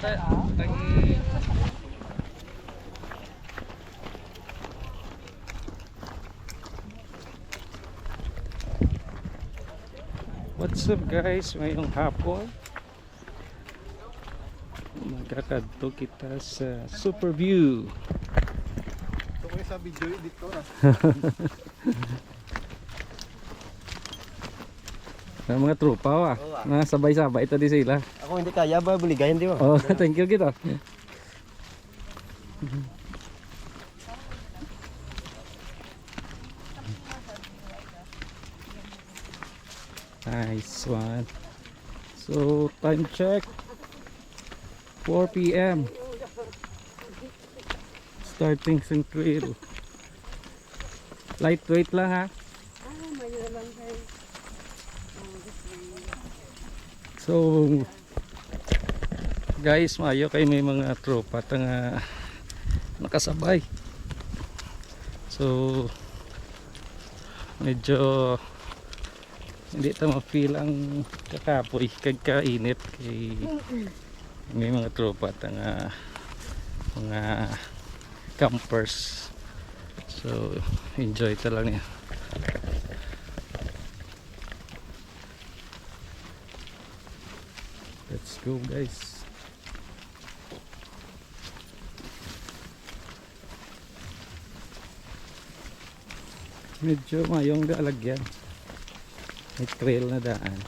What's up guys, ngayong hapon magkakadto kita sa Super View. Ito ko sa video dito na. Ng mga tropa wa. Na sabay-sabay ito di sila. Ako hindi kaya ba buligayan di ba? Oh, thank you kita. Nice one. So time check 4 PM. Starting Central. Lightweight lang ha. So guys, mayo kay may mga tropa nga nakasabay. So medyo hindi ta ma-feel ang kakapoy kagkainit kay may mga tropa nga mga campers. So enjoy ta lang niya. Let's go guys. Medyo mayong daalagyan. May trail na daan.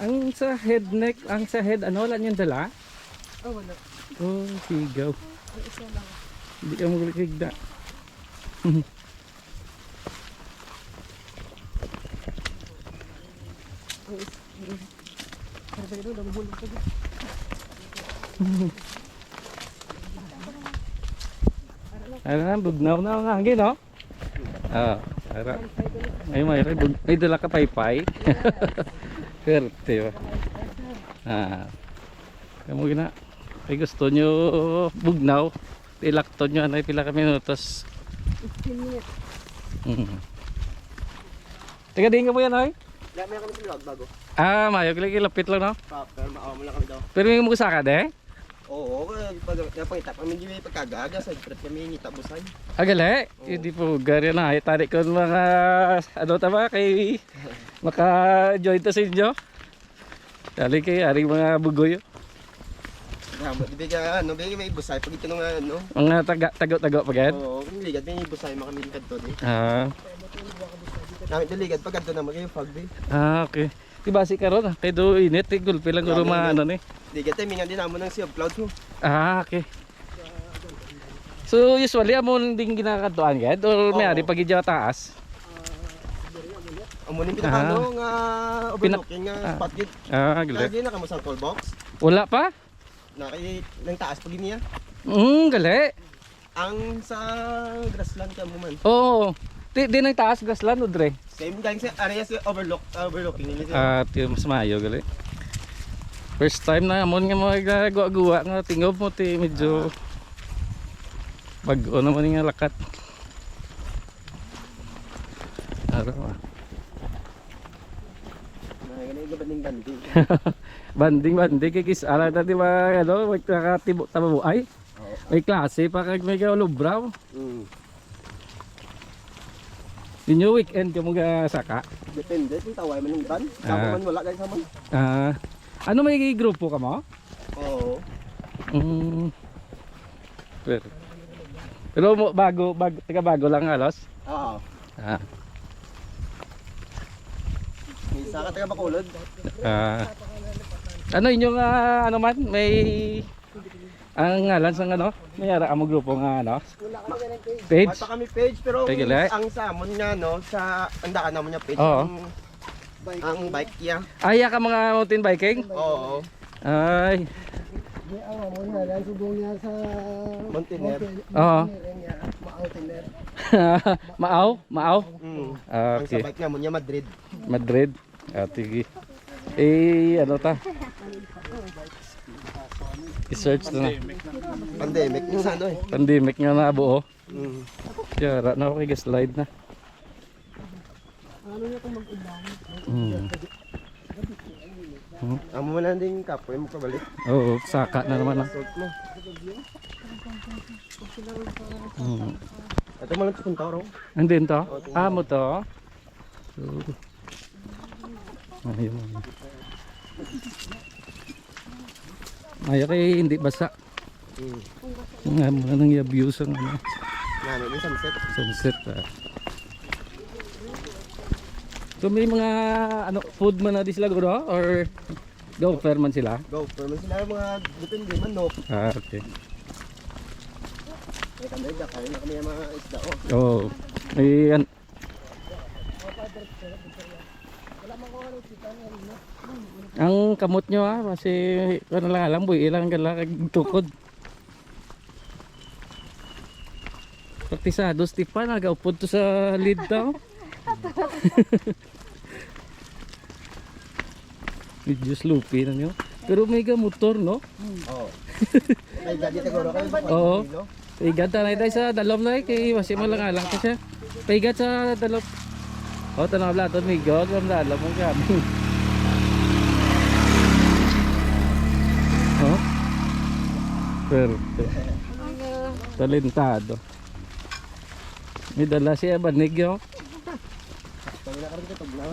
Ang sa head neck, ang sa head ano wala niyang dala? Oh, wala. Oh, sigaw. Ang isa lang. Hindi ka maglikigda. Ang isa. Pero sa ito, bulog ka dito. Ano na, bugnaw na ang hangin, no? Ah, para. May dala ka paypay. Perte ba? Ah. Kamu gina. Ay gusto nyo bugnaw. Ilakton nyo anay pila ka minutos. 15 minutes. Teka din ka mo yan ay? Wala may kami vlog bago. Ah, mayo lapit lang no? Pero maawa mo lang kami daw. Pero may mugsaka de? Oo, pag napangita kami di may pagkagaga sa trip kami ngita busay. Agale, hindi po gari na ay tarik ko mga ano tama kay maka-join to sa inyo. Dali kay aring mga bugoy. Di ka ano, may busay pag ito nga ano. Mga tago-tago pagad. Oo, kung ligad may busay makamili kadto di. Ah. Kami ligad pag kadto na magay fog di. Ah, okay. Diba si karon kay do init gulpi lang guro mga ano ni. Ligad tay mingan din amo ng sea of clouds mo. Ah, okay. So usually amo ding ginakadtuan gad or may ari pag idya taas. Amo ning pinakano nga overlooking nga spot gid. Ah, gali. Lagi na kamo sa call box. Wala pa? Na kay nang taas pag niya. Gali. Ang sa grassland ka mo man. Oo. Di nang taas gaslan udre. Same galing sa area sa overlooking nila. Ah, tiyo mas mayo gali. First time na amon nga magagawa nga tingob mo ti medyo bag-o naman nga lakat. Araw ah. Banding. Banding kay kis ala ta di ba ano magkakatibok ta mabuhay. May klase pa kag may kaulubraw. Dinyo weekend ka mga saka? Depende kung taway man ng ban. Sama man wala guys sama. Ah, ano may grupo ka mo? Oo. Pero bago taga bago lang halos. Oo. Ah. May isa ka taga Bacolod. Ano inyong ano man may Ang ngalan sa ano? May ara ka mo grupo nga ano? Wala ka na ganun page. Page? Wala pa kami page pero Sige, le. ang samon nga no sa andaan naman niya page Oo. ang bike niya. Aya ka mga mountain biking? Oo. Ay. Di awa mo na lang subong niya sa Mountainer. Oo. niya, ma-outener. Maaw? Maaw? Ang sa Okay. bike naman niya Madrid. Madrid. Sige. Eh, ano ta? I-search na na. Pandemic yung ano eh. Pandemic nga na buo. Mm. Yara na ako slide na. Ano niya kung mag-ulan? Amo mo na din kapoy mo kabalik. Oo, saka na naman. Sort mo. Hmm. Ito mo lang punta ro. Andin to? Amo to? Ayun. Ayaw kay hindi basa. Nga mo na nang i-abuse ang ano, Ano ni sunset. sunset. So may mga ano food man na di sila guro or go fair man sila? Go. Pero sila yung mga depende manok. Okay. Ay kami kaya na kami yung mga isda oh. Oh. May ang kamot nyo kasi ano lang alam boy ilang galakag tukod. Praktisado Stefan nagaupod to sa lead daw. Medyo sloopy na nyo. Pero may motor no? Oo. Ay gadi siguro kayo. Oo. Paigat na tayo sa dalom na kay wasi mo lang alang ko siya. Paigat sa dalom. Oh, tanong blaton may god ang dalom mo kami. Oh. Perfect. Talentado. May dala siya banig yo.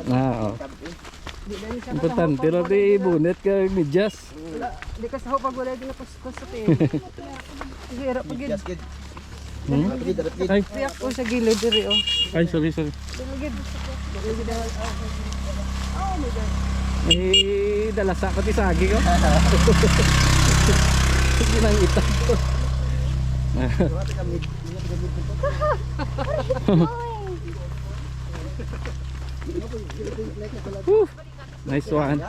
Oo. Di na niya Importante rin di bunet ka medyas. Di ka sa pag wala din na pas sa tin. Hirap pag Yes kid. Hmm? Rapid rapid. Ay, riyak ko sa gilid diri oh. ay sorry. Gilid. Gilid daw. Eh, dalasa ko ti sagi ko. Ginang itak ko. Whew, nice one.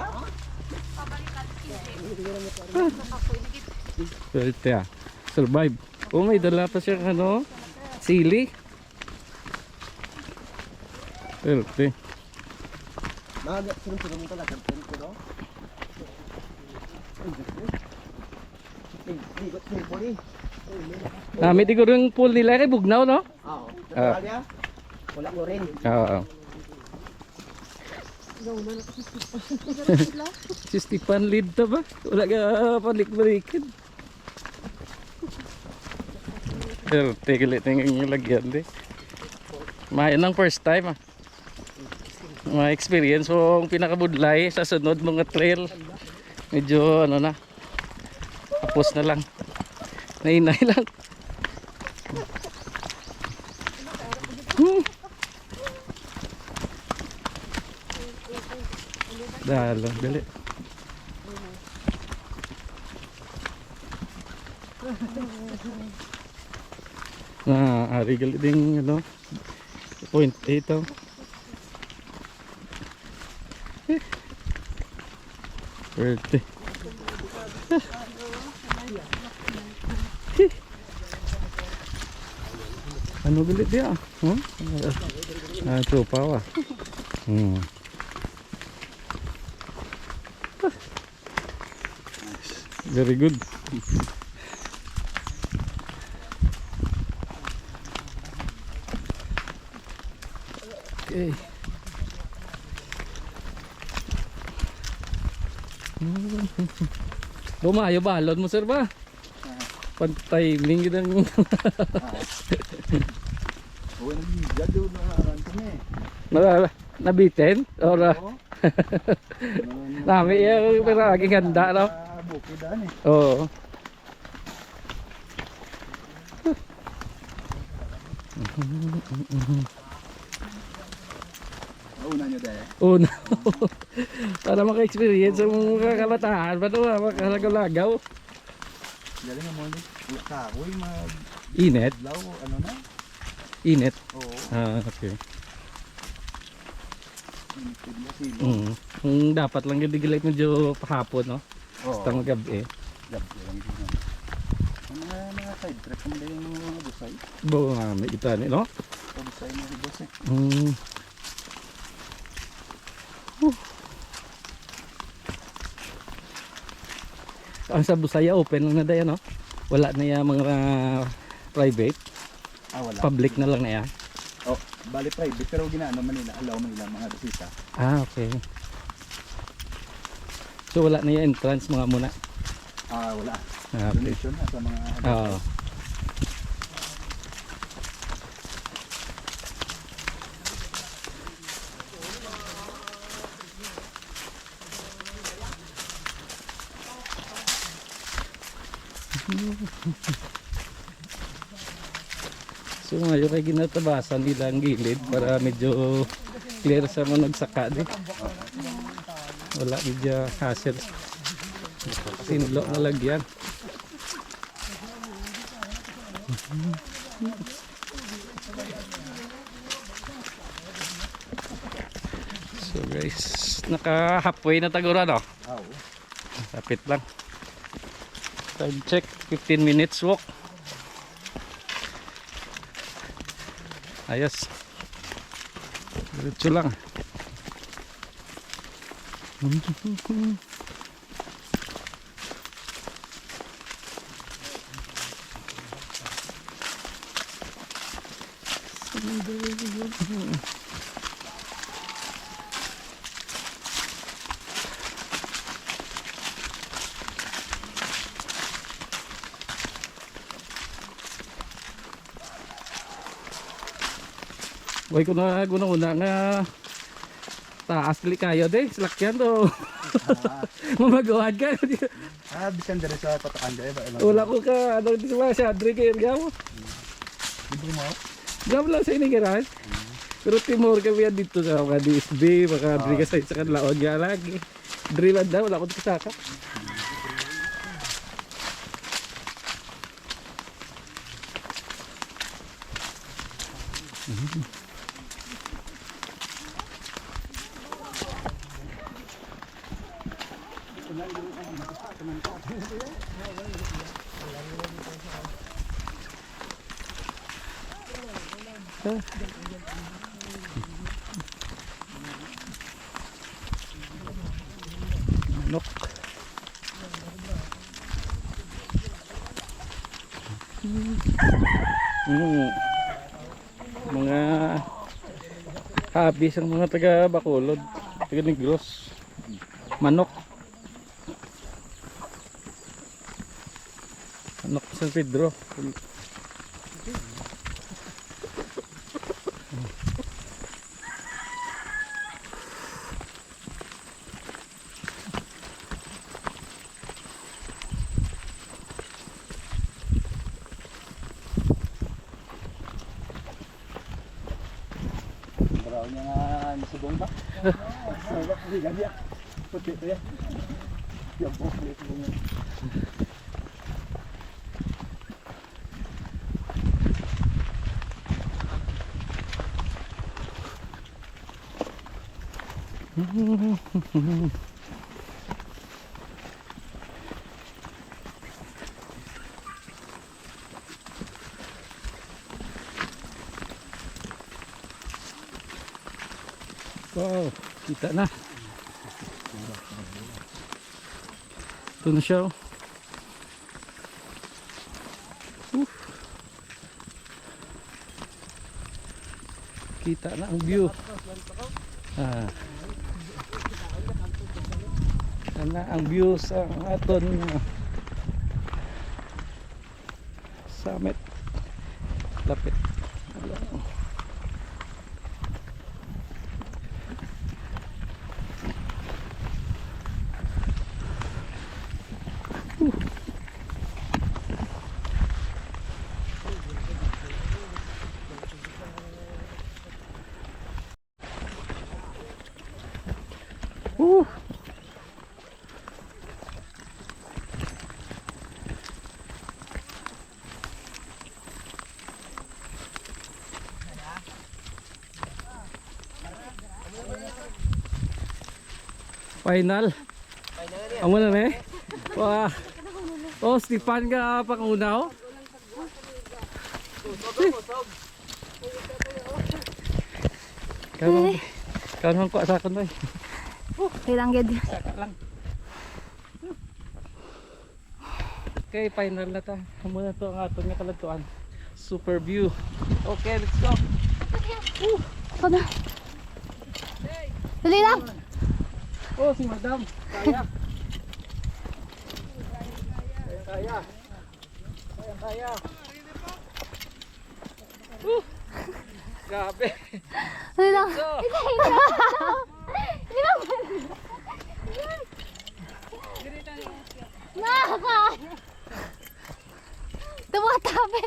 Swerte ah. Survive. Oh, may dala pa siya ano, sili. Swerte. Maga sunod-sunod mo talaga tempo no. Ligot ni poli. Nami di ko rin pool nila kay Bugnaw no? Oo. Ah. Wala ko rin. Oo. Si Stefan lead to ba? Wala ka palik-balikin. Pero tigilit yung lagyan di. Mayan ang first time ah. Mga experience so pinakabudlay sa sunod mga trail. Medyo ano na. Tapos na lang. Nainay lang. Dalo, dali. Ari gali ding ano. Point 8 oh. Verde. Ano gali dia? Huh? Tropa wa. Very good. Okay. Bumayo balon mo sir ba? Pag-timing yun ang... Nabitin? Or... Nami yung pero laging handa no? Oo. Una nyo dahil. Una. Para maka-experience ang mga kabataan. Ba't naman makakalagaw-lagaw? Galing mo ni kahoy mag Init? law ano na? Init? Oo. Ah, okay. Initid na silo. Kung dapat lang yung digilay medyo pahapon, no? Oo. Basta magabi. Gabi lang din. Ang mga side track ang yung mga busay. Bo, may ita ni, no? Busay mo rin busay. Ang sa Busaya open lang na dayan, no? Wala na yung mga private. Wala. Public na lang na yan. Oh, bali private pero ginaano man nila, allow man nila mga bisita. Ah, okay. So wala na yung entrance mga muna. Wala. Ah, okay. Donation na sa mga Oo. So ngayon kay ginatabasan nila ang gilid para medyo clear sa mga nagsaka din. Wala medyo hassle. Sinlo na lagyan. So guys, naka halfway na tagura, no? Oo. Lapit lang. Time check, 15 minutes walk. Ayos. Diretso lang. Way ko na guna-una nga taas gali kayo de, salakyan to. Mamagawan ka. Bisan dire sa patakan dai ba? Wala ko ka, ano di ba siya, Adri kayo gaw. Hindi mo. Gaw lang sa inigiran. Pero timor kami yan dito sa mga DSB, mga Adri ka sa kanlaon nga lagi. Adri lang daw, wala ko kasaka. Manok. Mga habis ang mga taga Bacolod, taga Negros. Manok. Manok San Pedro. Baraw niya nga subong ba? Hindi gabi. Puti to ya. Yung buklit mo. Wow, kita na. Ito na siya. Kita na ang view. Na ang view sa aton summit. Lapit. Final. Amo na ni. Wah. Oh, Stefan ka panguna oh. Karon ko sa kon bay. Kailang gid. Okay, final na ta. Amo na to ang aton nga kaladtuan. Super view. Okay, let's go. Kada. Dali lang. Oh, si Madam. Kaya. Kaya. Kaya. Grabe. Dali lang. So, Naka. Tumatabi.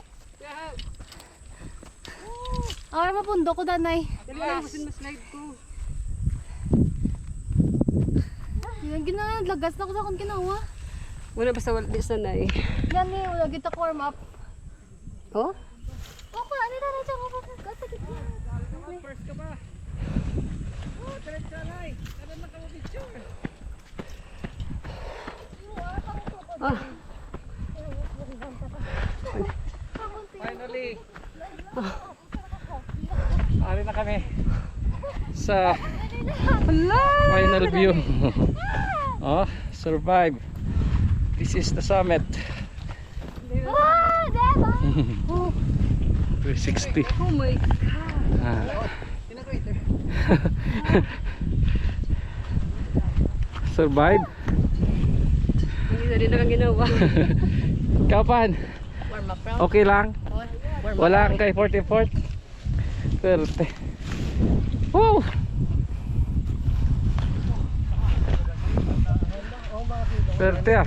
Awara mapundo ko danay. Dali lang, masin-maslide ko. Yan gina lagas na ko sa kon ginawa. Wala basta wala di sanay. Yan ni wala kita ko warm up. Oh? Okay, ano na dyan ko pa. first ka ba? Oh, diretso alay. Kada naka-picture. Ah, Finally. Ari na kami sa final view. Oh, survive. This is the summit. Ah, diba? 360. oh my God. Ah. Survive. Hindi na rin na kang ginawa. Kapan? Warm up round. Okay lang? Wala kang kay 44? Swerte. Woo! Swerte ah.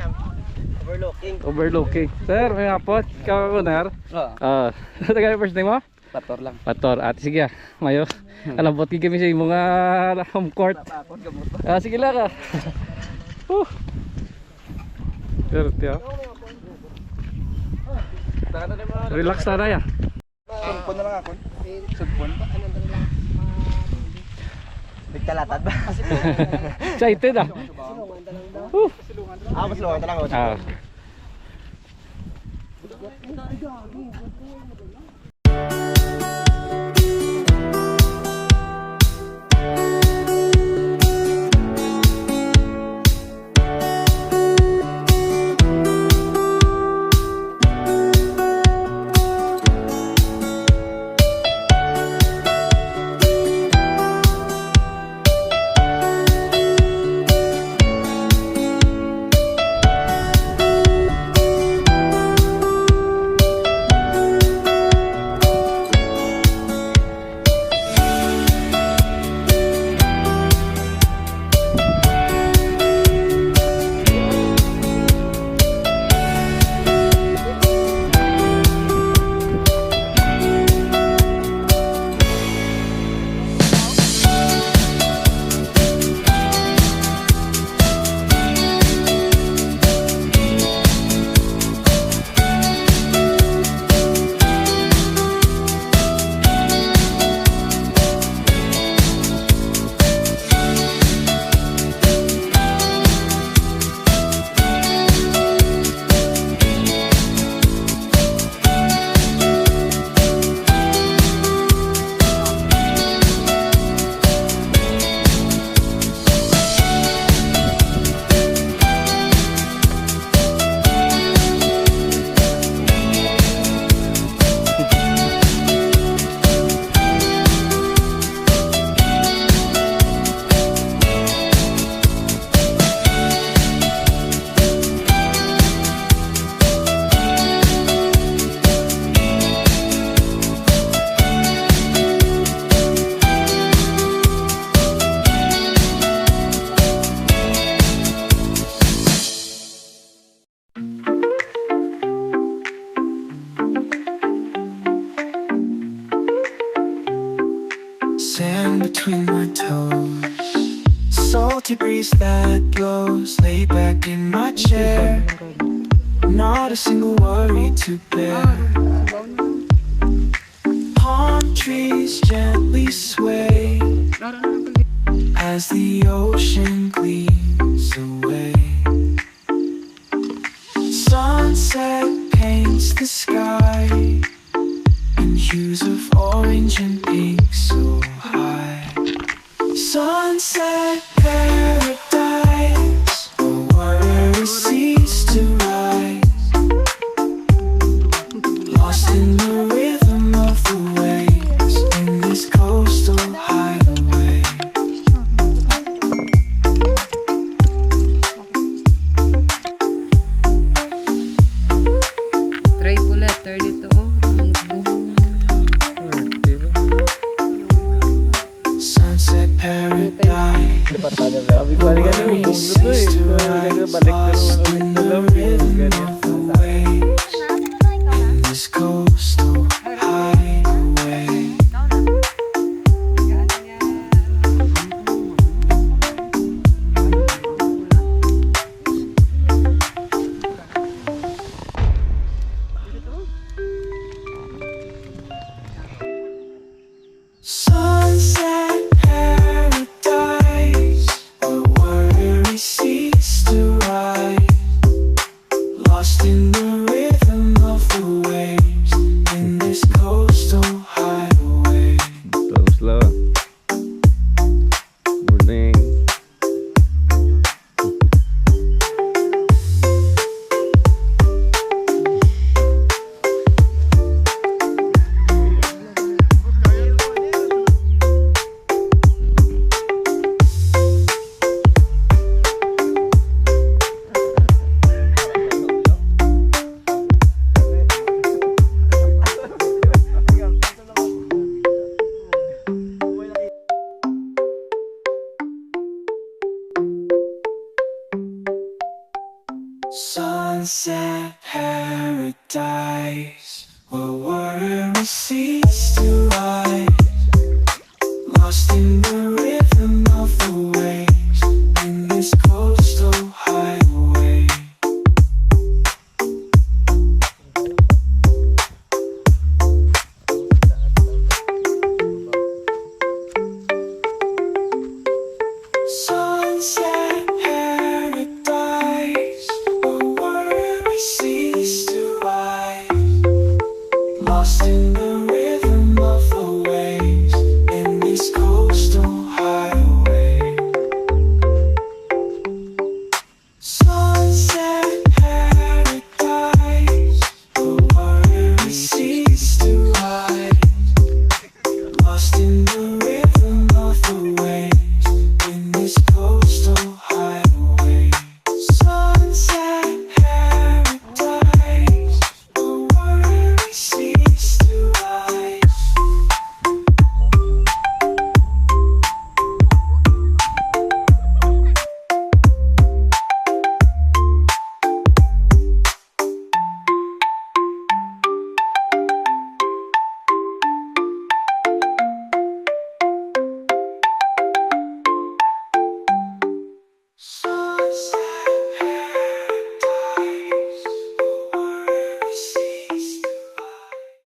Overlooking. Overlooking. Sir, may hapon. Ikaw ako nar. Oo. Tagal first name mo? Pator lang. Pator. Ate sige ah. Mayo. Alabot kami sa imong home court. Papakot gamot pa. Ah, sige lang ah. Swerte ah. Relax na ya. Sugpon na lang ako. Sugpon ba? Nagkalatad ba? Excited ah. Mas luwag na lang ako. Ah. Sand between my toes, salty breeze that blows. Lay back in my chair, not a single worry to bear. Palm trees gently sway as the ocean gleams. the sky in hues of orange and pink so high. Sunset paradise, where worries cease to rise. Lost in the rhythm of the waves in this coastal hideaway. Triple letter dito. Oh. Sunset paradise. Sabi ko, balik ka na yung mundo to eh. Balik ka Lost na in the rhythm of the waves in this coastal hideaway. Sunset paradise, where worries cease to rise. Lost in the rhythm of the waves in this coastal hideaway. Tapos lang. Morning. Sunset paradise, where worries cease to rise. Lost in the